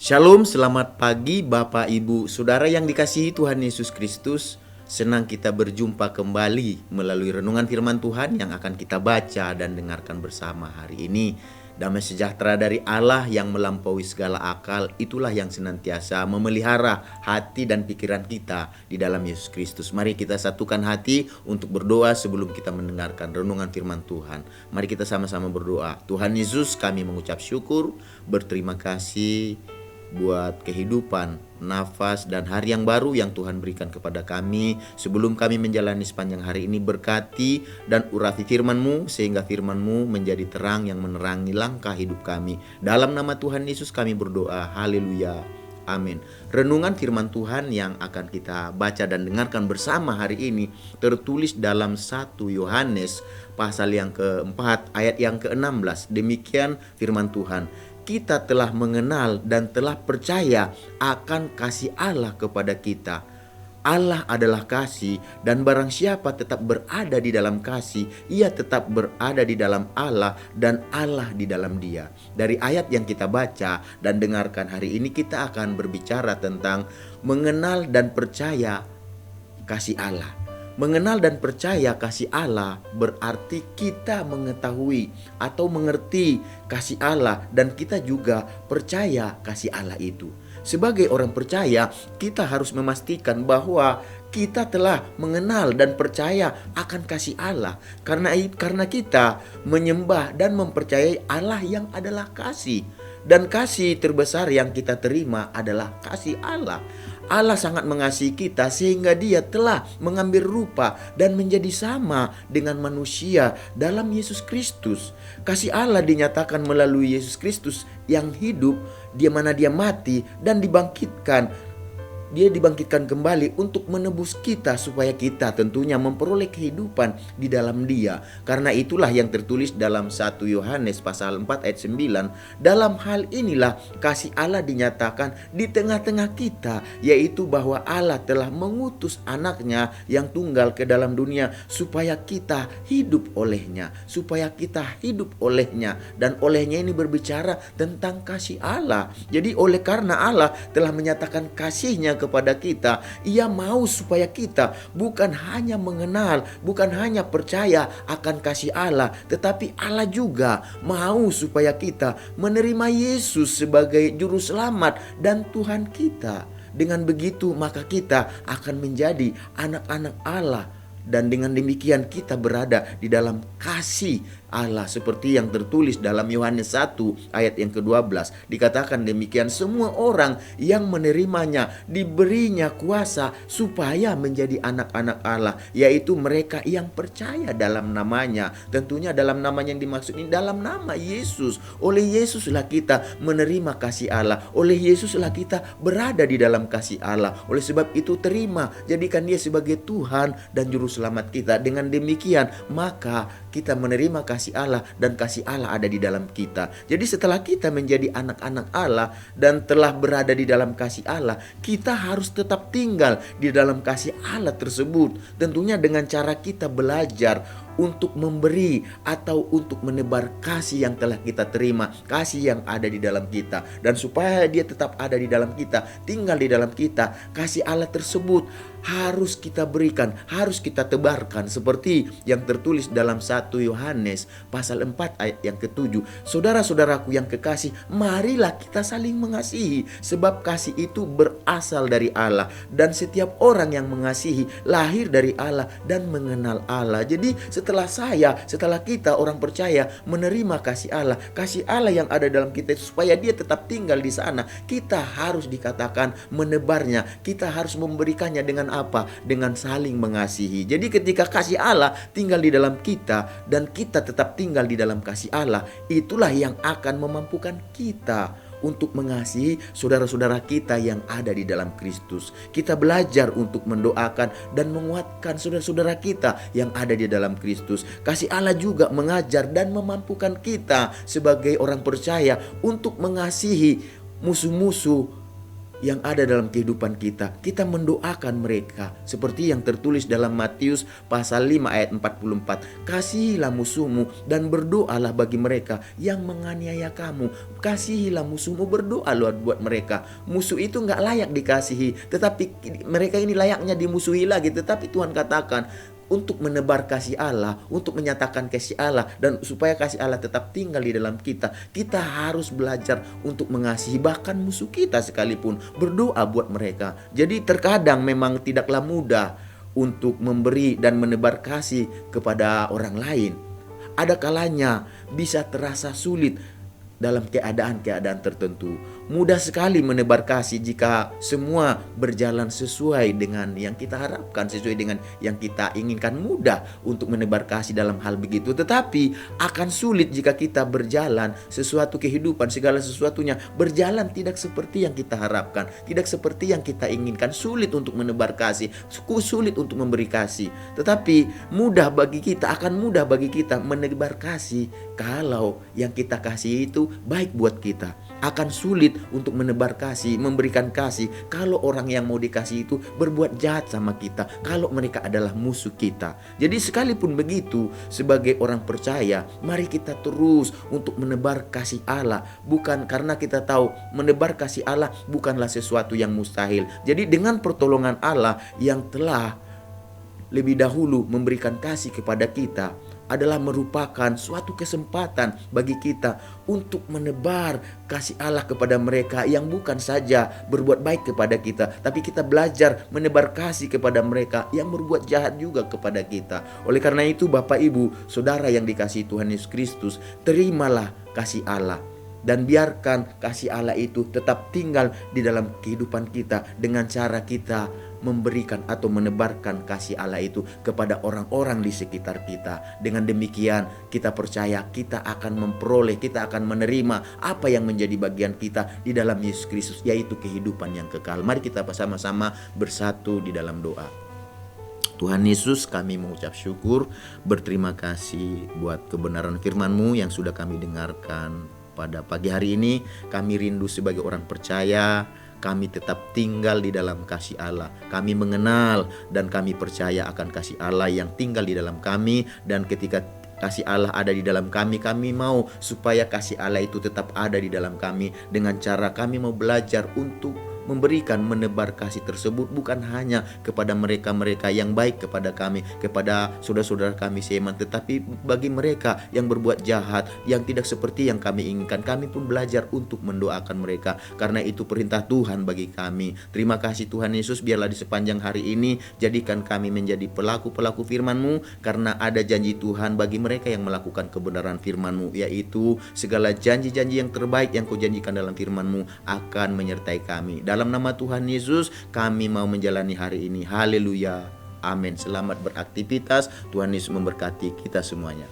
Shalom, selamat pagi Bapak Ibu Saudara yang dikasihi Tuhan Yesus Kristus. Senang kita berjumpa kembali melalui renungan firman Tuhan yang akan kita baca dan dengarkan bersama hari ini. Damai sejahtera dari Allah yang melampaui segala akal, itulah yang senantiasa memelihara hati dan pikiran kita di dalam Yesus Kristus. Mari kita satukan hati untuk berdoa sebelum kita mendengarkan renungan firman Tuhan. Mari kita sama-sama berdoa. Tuhan Yesus, kami mengucap syukur, berterima kasih buat kehidupan, nafas, dan hari yang baru yang Tuhan berikan kepada kami. Sebelum kami menjalani sepanjang hari ini, berkati dan urapi firman-Mu sehingga firman-Mu menjadi terang yang menerangi langkah hidup kami. Dalam nama Tuhan Yesus kami berdoa, haleluya, amin. Renungan firman Tuhan yang akan kita baca dan dengarkan bersama hari ini tertulis dalam 1 Yohanes pasal yang keempat ayat yang ke-16. Demikian firman Tuhan. Kita telah mengenal dan telah percaya akan kasih Allah kepada kita. Allah adalah kasih, dan barang siapa tetap berada di dalam kasih, ia tetap berada di dalam Allah dan Allah di dalam dia. Dari ayat yang kita baca dan dengarkan hari ini, kita akan berbicara tentang mengenal dan percaya kasih Allah. Mengenal dan percaya kasih Allah berarti kita mengetahui atau mengerti kasih Allah, dan kita juga percaya kasih Allah itu. Sebagai orang percaya, kita harus memastikan bahwa kita telah mengenal dan percaya akan kasih Allah. Karena kita menyembah dan mempercayai Allah yang adalah kasih. Dan kasih terbesar yang kita terima adalah kasih Allah. Allah sangat mengasihi kita sehingga Dia telah mengambil rupa dan menjadi sama dengan manusia dalam Yesus Kristus. Kasih Allah dinyatakan melalui Yesus Kristus yang hidup, di mana Dia mati dan dibangkitkan. Dia dibangkitkan kembali untuk menebus kita supaya kita tentunya memperoleh kehidupan di dalam Dia. Karena itulah yang tertulis dalam 1 Yohanes pasal 4 ayat 9. Dalam hal inilah kasih Allah dinyatakan di tengah-tengah kita, yaitu bahwa Allah telah mengutus anaknya yang tunggal ke dalam dunia supaya kita hidup olehnya. Supaya kita hidup olehnya. Dan olehnya ini berbicara tentang kasih Allah. Jadi oleh karena Allah telah menyatakan kasih-Nya kepada kita, Ia mau supaya kita bukan hanya mengenal, bukan hanya percaya akan kasih Allah, tetapi Allah juga mau supaya kita menerima Yesus sebagai juru selamat dan Tuhan kita. Dengan begitu maka kita akan menjadi anak-anak Allah, dan dengan demikian kita berada di dalam kasih Allah seperti yang tertulis dalam Yohanes 1 ayat yang ke-12. Dikatakan demikian, semua orang yang menerimanya diberinya kuasa supaya menjadi anak-anak Allah, yaitu mereka yang percaya dalam namanya. Tentunya dalam namanya yang dimaksud ini dalam nama Yesus. Oleh Yesuslah kita menerima kasih Allah. Oleh Yesuslah kita berada di dalam kasih Allah. Oleh sebab itu terima, jadikan Dia sebagai Tuhan dan Juru Selamat kita. Dengan demikian maka kita menerima kasih Allah dan kasih Allah ada di dalam kita. Jadi setelah kita menjadi anak-anak Allah dan telah berada di dalam kasih Allah, kita harus tetap tinggal di dalam kasih Allah tersebut. Tentunya dengan cara kita belajar untuk memberi atau untuk menebar kasih yang telah kita terima, kasih yang ada di dalam kita. Dan supaya dia tetap ada di dalam kita, tinggal di dalam kita, kasih Allah tersebut harus kita berikan, harus kita tebarkan seperti yang tertulis dalam 1 Yohanes pasal 4 ayat yang ke-7. Saudara-saudaraku yang kekasih, marilah kita saling mengasihi, sebab kasih itu berasal dari Allah, dan setiap orang yang mengasihi lahir dari Allah dan mengenal Allah. Jadi setelah kita orang percaya menerima kasih Allah yang ada dalam kita, supaya dia tetap tinggal di sana, kita harus dikatakan menebarnya, kita harus memberikannya dengan apa? Dengan saling mengasihi. Jadi ketika kasih Allah tinggal di dalam kita dan kita tetap tinggal di dalam kasih Allah, itulah yang akan memampukan kita untuk mengasihi saudara-saudara kita yang ada di dalam Kristus. Kita belajar untuk mendoakan dan menguatkan saudara-saudara kita yang ada di dalam Kristus. Kasih Allah juga mengajar dan memampukan kita sebagai orang percaya untuk mengasihi musuh-musuh yang ada dalam kehidupan kita, kita mendoakan mereka seperti yang tertulis dalam Matius pasal 5 ayat 44. Kasihilah musuhmu dan berdoalah bagi mereka yang menganiaya kamu. Kasihilah musuhmu, berdoalah buat mereka. Musuh itu nggak layak dikasihi, tetapi mereka ini layaknya dimusuhi lagi. Tetapi Tuhan katakan, untuk menebar kasih Allah, untuk menyatakan kasih Allah, dan supaya kasih Allah tetap tinggal di dalam kita, kita harus belajar untuk mengasihi bahkan musuh kita sekalipun, berdoa buat mereka. Jadi terkadang memang tidaklah mudah untuk memberi dan menebar kasih kepada orang lain. Ada kalanya bisa terasa sulit dalam keadaan-keadaan tertentu. Mudah sekali menebar kasih jika semua berjalan sesuai dengan yang kita harapkan, sesuai dengan yang kita inginkan. Mudah untuk menebar kasih dalam hal begitu. Tetapi akan sulit jika kita berjalan sesuatu kehidupan, segala sesuatunya berjalan tidak seperti yang kita harapkan, tidak seperti yang kita inginkan. Sulit untuk menebar kasih, sulit untuk memberi kasih. Tetapi akan mudah bagi kita menebar kasih kalau yang kita kasih itu baik buat kita. Akan sulit untuk menebar kasih, memberikan kasih kalau orang yang mau dikasih itu berbuat jahat sama kita, kalau mereka adalah musuh kita. Jadi sekalipun begitu, sebagai orang percaya, mari kita terus untuk menebar kasih Allah. Bukan karena kita tahu menebar kasih Allah bukanlah sesuatu yang mustahil. Jadi dengan pertolongan Allah yang telah lebih dahulu memberikan kasih kepada kita, adalah merupakan suatu kesempatan bagi kita untuk menebar kasih Allah kepada mereka yang bukan saja berbuat baik kepada kita, tapi kita belajar menebar kasih kepada mereka yang berbuat jahat juga kepada kita. Oleh karena itu, Bapak Ibu, Saudara yang dikasihi Tuhan Yesus Kristus, terimalah kasih Allah dan biarkan kasih Allah itu tetap tinggal di dalam kehidupan kita dengan cara kita memberikan atau menebarkan kasih Allah itu kepada orang-orang di sekitar kita. Dengan demikian kita percaya kita akan memperoleh, kita akan menerima apa yang menjadi bagian kita di dalam Yesus Kristus, yaitu kehidupan yang kekal. Mari kita bersama-sama bersatu di dalam doa. Tuhan Yesus, kami mengucap syukur, berterima kasih buat kebenaran firman-Mu yang sudah kami dengarkan pada pagi hari ini. Kami rindu sebagai orang percaya, kami tetap tinggal di dalam kasih Allah. Kami mengenal dan kami percaya akan kasih Allah yang tinggal di dalam kami. Dan ketika kasih Allah ada di dalam kami, kami mau supaya kasih Allah itu tetap ada di dalam kami. Dengan cara kami mau belajar untuk memberikan, menebar kasih tersebut bukan hanya kepada mereka-mereka yang baik kepada kami, kepada saudara-saudara kami seiman, tetapi bagi mereka yang berbuat jahat, yang tidak seperti yang kami inginkan, kami pun belajar untuk mendoakan mereka, karena itu perintah Tuhan bagi kami. Terima kasih Tuhan Yesus, biarlah di sepanjang hari ini jadikan kami menjadi pelaku-pelaku firman-Mu, karena ada janji Tuhan bagi mereka yang melakukan kebenaran firman-Mu, yaitu segala janji-janji yang terbaik yang Kau janjikan dalam firman-Mu akan menyertai kami. Dalam nama Tuhan Yesus kami mau menjalani hari ini. Haleluya. Amin. Selamat beraktivitas. Tuhan Yesus memberkati kita semuanya.